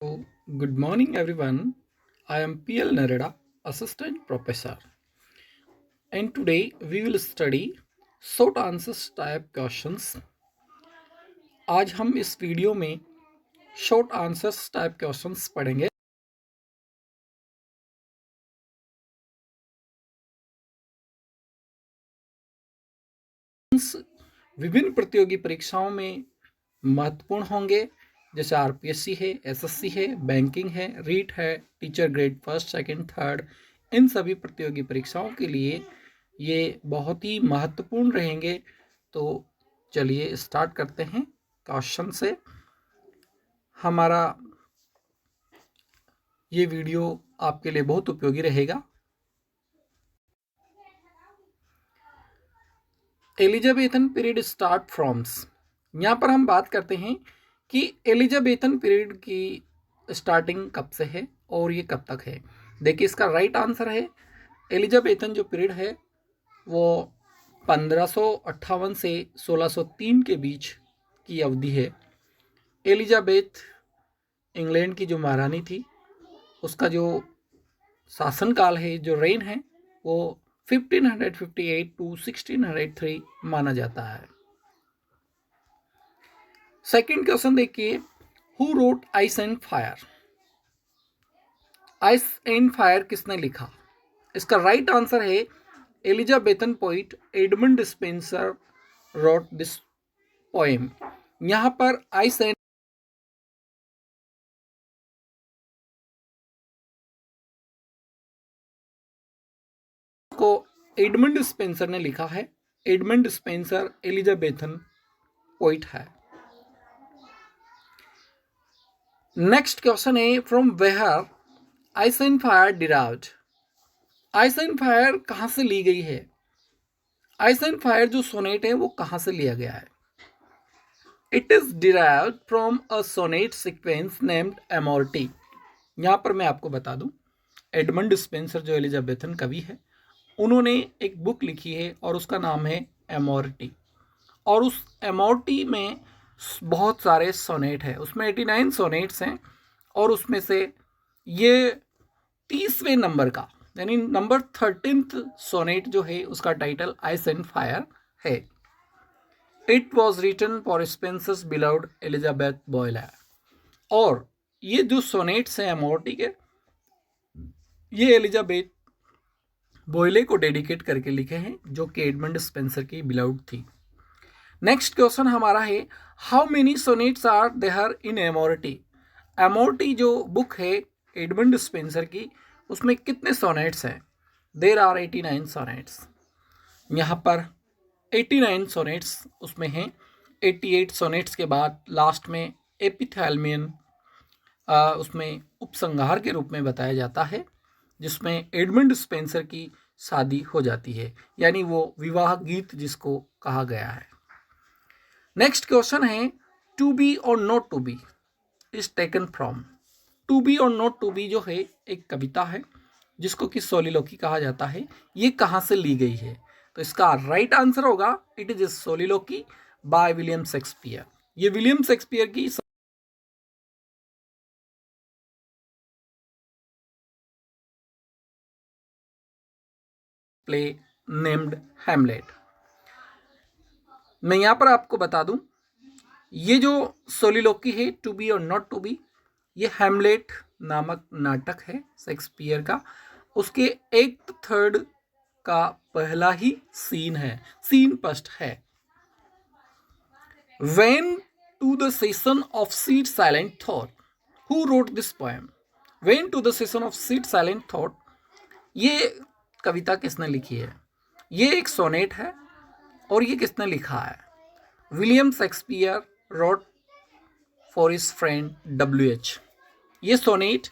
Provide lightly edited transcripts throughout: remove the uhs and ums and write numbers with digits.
So, good morning, everyone. I am PL Nareda, Assistant Professor, and today we will study short answers type questions. आज हम इस video में short answers type questions पढ़ेंगे। विभिन्न प्रतियोगी परीक्षाओं में महत्वपूर्ण होंगे, जैसे आरपीएससी है, एसएससी है, बैंकिंग है, रीट है, teacher grade first second third. इन सभी प्रतियोगी परीक्षाओं के लिए ये बहुत ही महत्वपूर्ण रहेंगे। तो चलिए स्टार्ट करते हैं क्वेश्चन से। हमारा ये वीडियो आपके लिए बहुत उपयोगी रहेगा। एलिजाबेथन पीरियड स्टार्ट फ्रॉम्स, यहाँ पर हम बात करते हैं कि एलिजाबेथन पीरियड की स्टार्टिंग कब से है और ये कब तक है। देखिए, इसका राइट आंसर है एलिजाबेथन जो पीरियड है वो 1558 से 1603 के बीच की अवधि है। एलिजाबेथ इंग्लैंड की जो महारानी थी, उसका जो शासनकाल है, जो रेन है, वो 1558 टू 1603 माना जाता है। सेकंड क्वेश्चन देखिए, who wrote ice and fire. Ice and fire किसने लिखा? इसका राइट आंसर है Elizabethan poet Edmund Spenser wrote this poem. यहां पर आइस एंड को एडमंड स्पेंसर ने लिखा है। एडमंड स्पेंसर एलिजाबेथन पोइट है। नेक्स्ट क्वेश्चन है, from where ice and fire derived. Ice and fire कहां से ली गई है? आइस एंड फायर जो सोनेट है वो कहां से लिया गया है? It is derived from a sonnet sequence named Amoretti. यहां पर मैं आपको बता दूं, एडमंड स्पेंसर जो एलिजाबेथन कवि है, उन्होंने एक बुक लिखी है और उसका नाम है एमोर्टी। और उस एमोर्टी में बहुत सारे सोनेट है, उसमें 89 सोनेट्स हैं। और उसमें से ये 30वें नंबर का, यानी नंबर 13th सोनेट जो है, उसका टाइटल आइस एंड फायर है। It was written for Spenser's beloved Elizabeth Boyle. और ये जो सोनेट्स हैं एमोर्टी के, ये एलिजाबेथ बॉयले को डेडिकेट करके लिखे हैं, जो कि एडमंड स्पेंसर की बिलव्ड थी। नेक्स्ट क्वेश्चन हमारा है, how many sonnets are there in Amoretti. Amoretti जो बुक है एडमंड स्पेंसर की, उसमें कितने सोनेट्स हैं? There are 89 sonnets. यहाँ पर 89 सोनेट्स उसमें हैं। 88 सोनेट्स के बाद लास्ट में एपिथैल्मियन उसमें उपसंहार के रूप में बताया जाता है, जिसमें एडमंड स्पेंसर की शादी हो जाती है, यानी वो विवाह गीत जिसको कहा गया है। नेक्स्ट क्वेश्चन है, टू बी और not to be is taken from. To be और नॉट टू बी जो है एक कविता है, जिसको कि सोलिलोकी कहा जाता है। ये कहाँ से ली गई है? तो इसका राइट आंसर होगा, it is a soliloquy by William Shakespeare. ये विलियम शेक्सपियर की प्ले नेम्ड हैमलेट। मैं यहां पर आपको बता दूं, ये जो सोलिलोकी है, टू बी और नॉट टू बी, ये हैमलेट नामक नाटक है शेक्सपियर का। उसके एक थर्ड का पहला ही सीन है, सीन फर्स्ट है। When to the session of sweet silent thought, who wrote this poem. When to the session of sweet silent thought, ये कविता किसने लिखी है? ये एक सोनेट है और ये किसने लिखा है? William Shakespeare wrote for his friend WH। ये सोनेट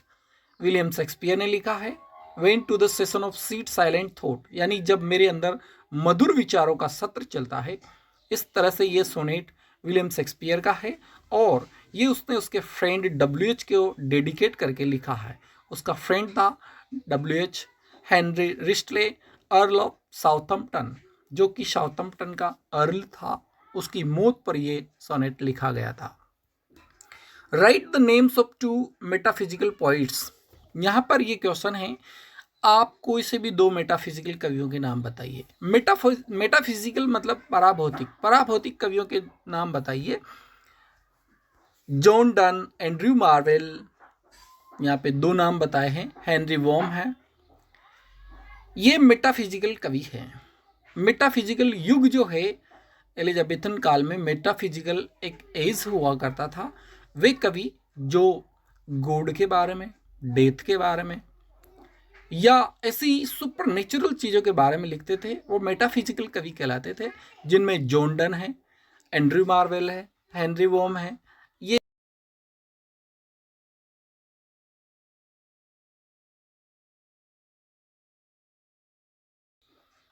विलियम शेक्सपियर ने लिखा है। When to the session of sweet silent thought, यानी जब मेरे अंदर मधुर विचारों का सत्र चलता है, इस तरह से ये सोनेट विलियम शेक्सपियर का है। और ये उसने उसके फ्रेंड WH को डेडिकेट करके लिखा है। उसका फ्रेंड था WH Henry Wriothesley, earl of Southampton, जो कि साउथम्पटन का अर्ल था। उसकी मौत पर यह सोनेट लिखा गया था। Right the names of 2 metaphysical poets. यहाँ पर ये क्वेश्चन है, आप कोई से भी 2 मेटाफिजिकल कवियों के नाम बताइए। मेटाफिजिकल मतलब पराभौतिक कवियों के नाम बताइए। जॉन डन, एंड्रयू मार्वेल, यहाँ पे 2 नाम बताए हैं, हेनरी वॉम है। ये मेटाफिजिकल कवि हैं। मेटाफिजिकल युग जो है एलिजाबेथन काल में, मेटाफिजिकल एक एज हुआ करता था। वे कवि जो गॉड के बारे में, डेथ के बारे में या ऐसी सुपर नेचुरल चीज़ों के बारे में लिखते थे, वो मेटाफिजिकल कवि कहलाते थे, जिनमें जॉन डन है, एंड्रयू मार्वेल है, हेनरी वॉम है।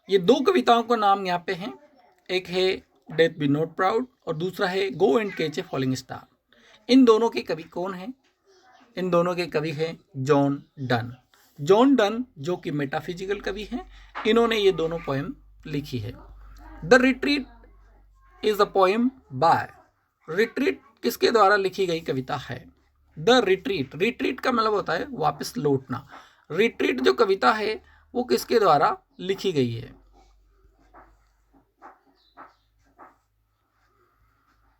ये 2 कविताओं का नाम यहाँ पे हैं। एक है डेथ बी नॉट प्राउड और दूसरा है go and catch a falling star. इन दोनों के कवि कौन हैं? इन दोनों के कवि हैं जॉन डन। जॉन डन जो कि मेटाफिजिकल कवि हैं, इन्होंने ये दोनों पोएम लिखी है। The retreat is a poem by. Retreat किसके द्वारा लिखी गई कविता है? द रिट्रीट, रिट्रीट का मतलब होता है वापस लौटना। रिट्रीट जो कविता है वो किसके द्वारा लिखी गई है?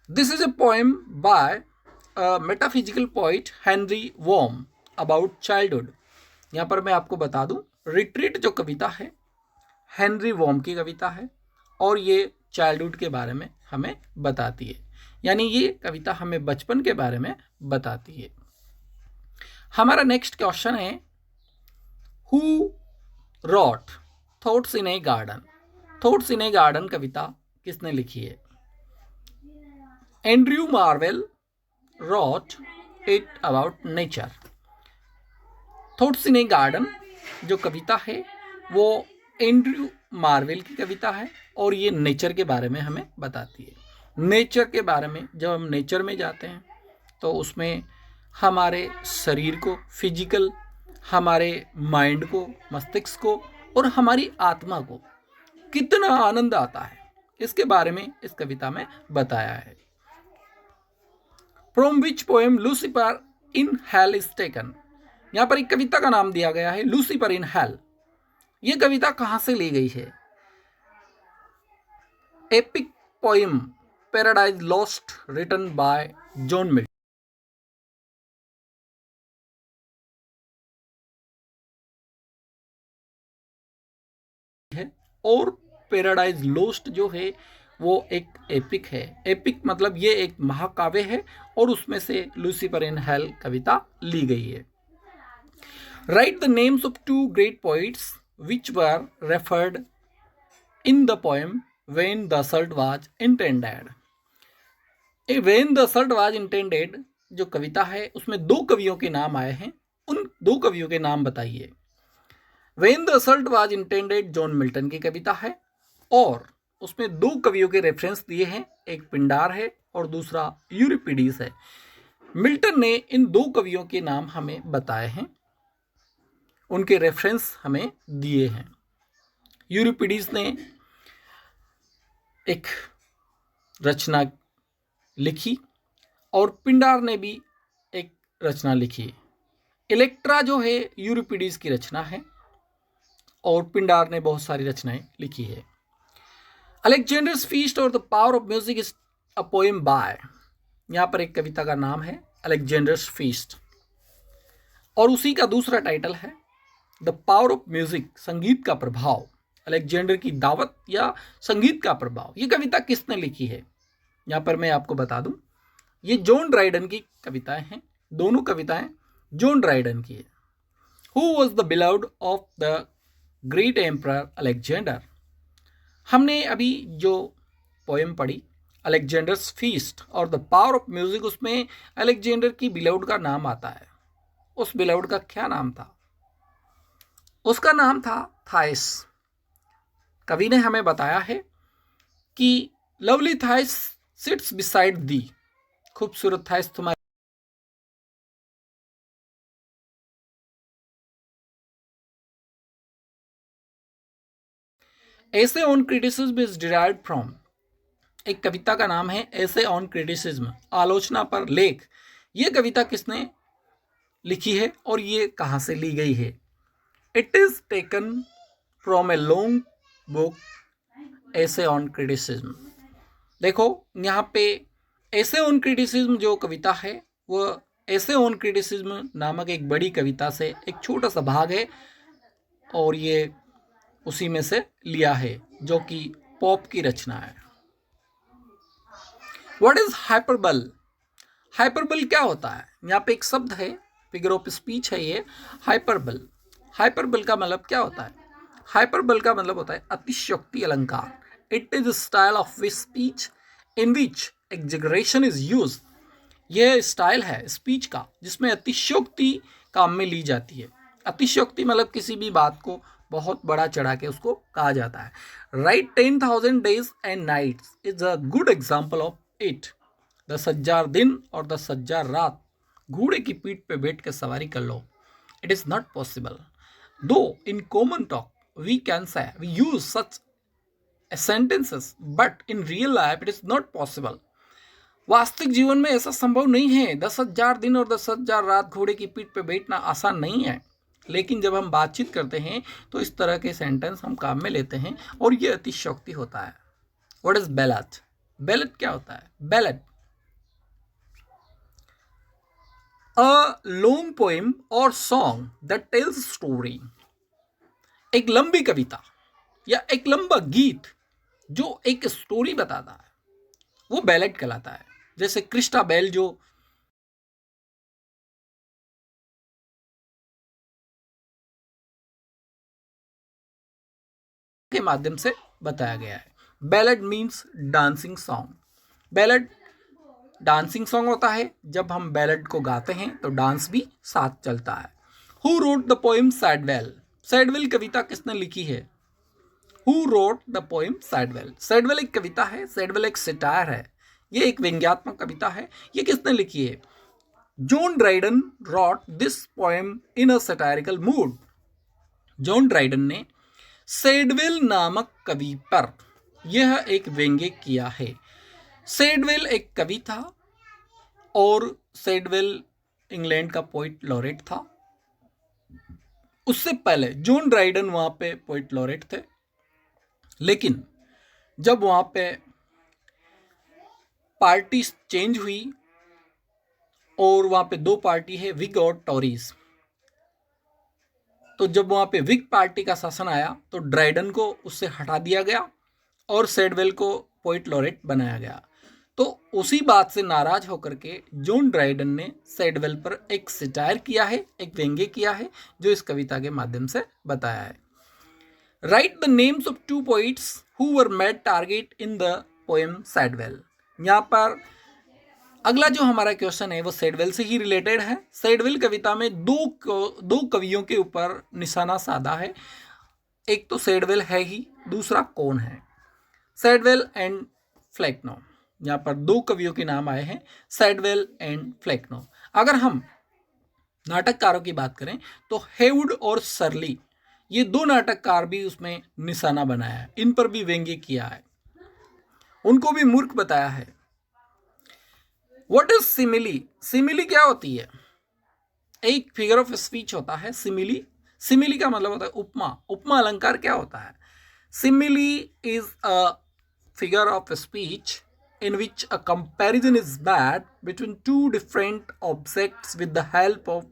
This is a poem by a metaphysical poet Henry Wurm about childhood। यहाँ पर मैं आपको बता दूं, रिट्रीट जो कविता है हेनरी वॉर्म की कविता है और ये चाइल्डहुड के बारे में हमें बताती है, यानी ये कविता हमें बचपन के बारे में बताती है। हमारा नेक्स्ट क्वेश्चन है, who wrote Thoughts in a Garden. Thoughts in a Garden कविता किसने लिखी है? Andrew Marvell wrote it about nature। Thoughts in a Garden जो कविता है वो एंड्रयू मार्वेल की कविता है और ये नेचर के बारे में हमें बताती है। नेचर के बारे में, जब हम नेचर में जाते हैं तो उसमें हमारे शरीर को, फिजिकल, हमारे माइंड को, मस्तिष्क को और हमारी आत्मा को कितना आनंद आता है, इसके बारे में इस कविता में बताया है। From which poem Lucifer in hell is taken. यहाँ पर एक कविता का नाम दिया गया है लूसीफर इन हेल। ये कविता कहाँ से ली गई है? Epic poem Paradise Lost written by John Milton है। और पैराडाइज लॉस्ट जो है वो एक एपिक है। एपिक मतलब ये एक महाकाव्य है और उसमें से लूसीफर इन हेल कविता ली गई है। Write the names of 2 great poets which were referred in the poem when the assault was intended. When the assault was intended जो कविता है उसमें 2 कवियों के नाम आए हैं, उन 2 कवियों के नाम बताइए। When the assault was intended John Milton की कविता है और उसमें 2 कवियों के रेफरेंस दिए हैं, एक पिंडार है और दूसरा यूरिपिडीज है। मिल्टन ने इन 2 कवियों के नाम हमें बताए हैं, उनके रेफरेंस हमें दिए हैं। यूरिपिडीज ने एक रचना लिखी और पिंडार ने भी एक रचना लिखी। इलेक्ट्रा जो है यूरिपिडीज की रचना है और पिंडार ने बहुत सारी रचनाएं लिखी है। अलेक्जेंडर्स फीस्ट और the power of music is a poem by. यहाँ पर एक कविता का नाम है अलेक्जेंडर्स फीस्ट और उसी का दूसरा टाइटल है द पावर ऑफ म्यूजिक, संगीत का प्रभाव। अलेक्जेंडर की दावत या संगीत का प्रभाव, ये कविता किसने लिखी है? यहाँ पर मैं आपको बता दूं, ये जॉन ड्राइडन की कविताएं हैं। दोनों कविताएं जॉन ड्राइडन की है। Who was the beloved of the great emperor Alexander. हमने अभी जो पोएम पढ़ी अलेक्जेंडर्स फीस्ट और द पावर ऑफ म्यूजिक, उसमें अलेक्जेंडर की बिलव्ड का नाम आता है। उस बिलव्ड का क्या नाम था? उसका नाम था थाइस। कवि ने हमें बताया है कि lovely Thais sits beside thee. खूबसूरत थाइस तुम्हारे essay on criticism is derived from. एक कविता का नाम है ऐसे ऑन क्रिटिसिज्म, आलोचना पर लेख। ये कविता किसने लिखी है और ये कहाँ से ली गई है? It is taken from a long book essay on criticism. देखो यहाँ पे एसे ऑन क्रिटिसिज्म जो कविता है वो एसे ऑन क्रिटिसिज्म नामक एक बड़ी कविता से एक छोटा सा भाग है और ये उसी में से लिया है जो कि पॉप की रचना है। What is हाइपरबल? हाइपरबल क्या होता है? यहाँ पे एक शब्द है, फिगर ऑफ स्पीच है ये, हाइपरबल। हाइपरबल का मतलब क्या होता है? हाइपरबल का मतलब होता है अतिशयोक्ति अलंकार। It is style of speech in which exaggeration is use. यह स्टाइल है स्पीच का जिसमें अतिशयोक्ति काम में ली जाती है। अतिशयोक्ति मतलब किसी भी बात को बहुत बड़ा चढ़ा के उसको कहा जाता है। Right 10,000 days and nights is a good example of it. 10,000 दिन और 10,000 रात घोड़े की पीठ पे बैठ के सवारी कर लो। It is not possible though in common talk we can say we use such sentences but in real life it is not possible. वास्तविक जीवन में ऐसा संभव नहीं है। 10,000 दिन और 10,000 रात घोड़े की पीठ पे बैठना आसान नहीं है। लेकिन जब हम बातचीत करते हैं तो इस तरह के सेंटेंस हम काम में लेते हैं और ये अतिशयोक्ति होता है। What is ballot? बैलेट क्या होता है? बैलेट अ लॉन्ग पोएम और सॉन्ग दैट टेल्स स्टोरी। एक लंबी कविता या एक लंबा गीत जो एक स्टोरी बताता है वो बैलेट कहलाता है। जैसे क्रिस्टा बेल जो के माध्यम से बताया गया है। Ballot means dancing song. Ballot dancing song होता है। जब हम बैलेट को गाते हैं तो डांस भी साथ चलता है। Who wrote the poem Shadwell? Shadwell कविता किसने लिखी है? Who wrote the poem Shadwell? Shadwell एक कविता है। सैडवेल एक सिटायर है। ये एक व्यंग्यात्मक कविता है। ये किसने लिखी है? John Dryden wrote this poem in a satirical mood. John Dryden ने सैडवेल नामक कवि पर यह एक व्यंग्य किया है। सैडवेल एक कवि था और सैडवेल इंग्लैंड का पोइट लॉरेट था। उससे पहले जॉन ड्राइडन वहां पे पोइट लॉरेट थे। लेकिन जब वहां पे पार्टी चेंज हुई और वहां पे दो पार्टी है, विग और टॉरीज, तो जब वहां पे विग पार्टी का शासन आया तो ड्राइडन को उससे हटा दिया गया और सैडवेल को पोइट लॉरेट बनाया गया। तो उसी बात से नाराज होकर के जॉन ड्राइडन ने सैडवेल पर एक सिटायर किया है, एक व्यंग्य किया है जो इस कविता के माध्यम से बताया है। Write the names of two poets who were made target in the poem Shadwell. यहाँ पर अगला जो हमारा क्वेश्चन है वो सैडवेल से ही रिलेटेड है। सैडवेल कविता में दो कवियों के ऊपर निशाना साधा है। एक तो सैडवेल है ही, दूसरा कौन है? Shadwell and Flecknoe. यहाँ पर दो कवियों के नाम आए हैं, सैडवेल एंड फ्लैक्नो। अगर हम नाटककारों की बात करें तो हेवुड और सरली, ये दो नाटककार भी उसमें निशाना बनाया है। इन पर भी व्यंग्य किया है, उनको भी मूर्ख बताया है। What is simile? सिमिली क्या होती है? एक फिगर ऑफ स्पीच होता है सिमिली। सिमिली का मतलब होता है उपमा। उपमा अलंकार क्या होता है? Simile is a figure of speech in which a comparison is made between two different objects with the help of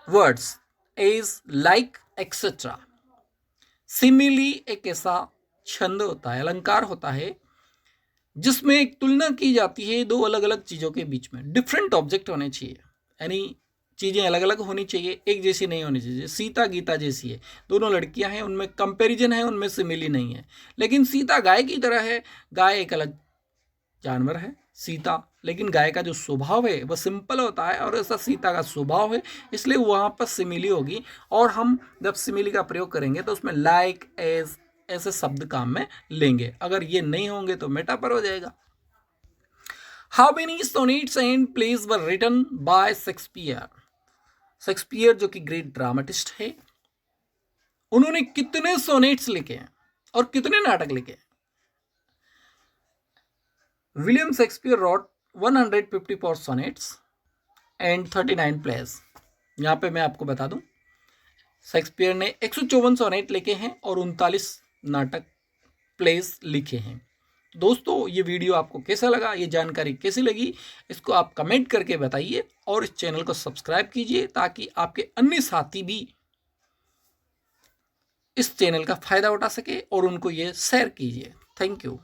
words is like etc. Simile एक ऐसा छंद होता है, अलंकार होता है जिसमें एक तुलना की जाती है दो अलग अलग चीज़ों के बीच में। डिफरेंट ऑब्जेक्ट होने चाहिए, यानी चीज़ें अलग अलग होनी चाहिए, एक जैसी नहीं होनी चाहिए। सीता गीता जैसी है, दोनों लड़कियां हैं, उनमें कंपैरिजन है, उनमें सिमिली नहीं है। लेकिन सीता गाय की तरह है, गाय एक अलग जानवर है सीता, लेकिन गाय का जो स्वभाव है वह सिंपल होता है और ऐसा सीता का स्वभाव है, इसलिए वहाँ पर सिमिली होगी। और हम जब सिमिली का प्रयोग करेंगे तो उसमें लाइक एज ऐसे शब्द काम में लेंगे। अगर ये नहीं होंगे तो मेटाफर हो जाएगा। How many sonnets and plays were written by Shakespeare? Shakespeare जो कि ग्रेट ड्रामेटिस्ट है, उन्होंने कितने सोनेट्स लिखे हैं और कितने नाटक लिखे हैं? William Shakespeare wrote 154 sonnets and 39 plays. यहाँ पे मैं आपको बता दूं, शेक्सपियर ने 154 सोनेट लिखे हैं और 39 नाटक प्लेज लिखे हैं। दोस्तों, ये वीडियो आपको कैसा लगा, ये जानकारी कैसी लगी, इसको आप कमेंट करके बताइए और इस चैनल को सब्सक्राइब कीजिए ताकि आपके अन्य साथी भी इस चैनल का फायदा उठा सके और उनको ये शेयर कीजिए। Thank you.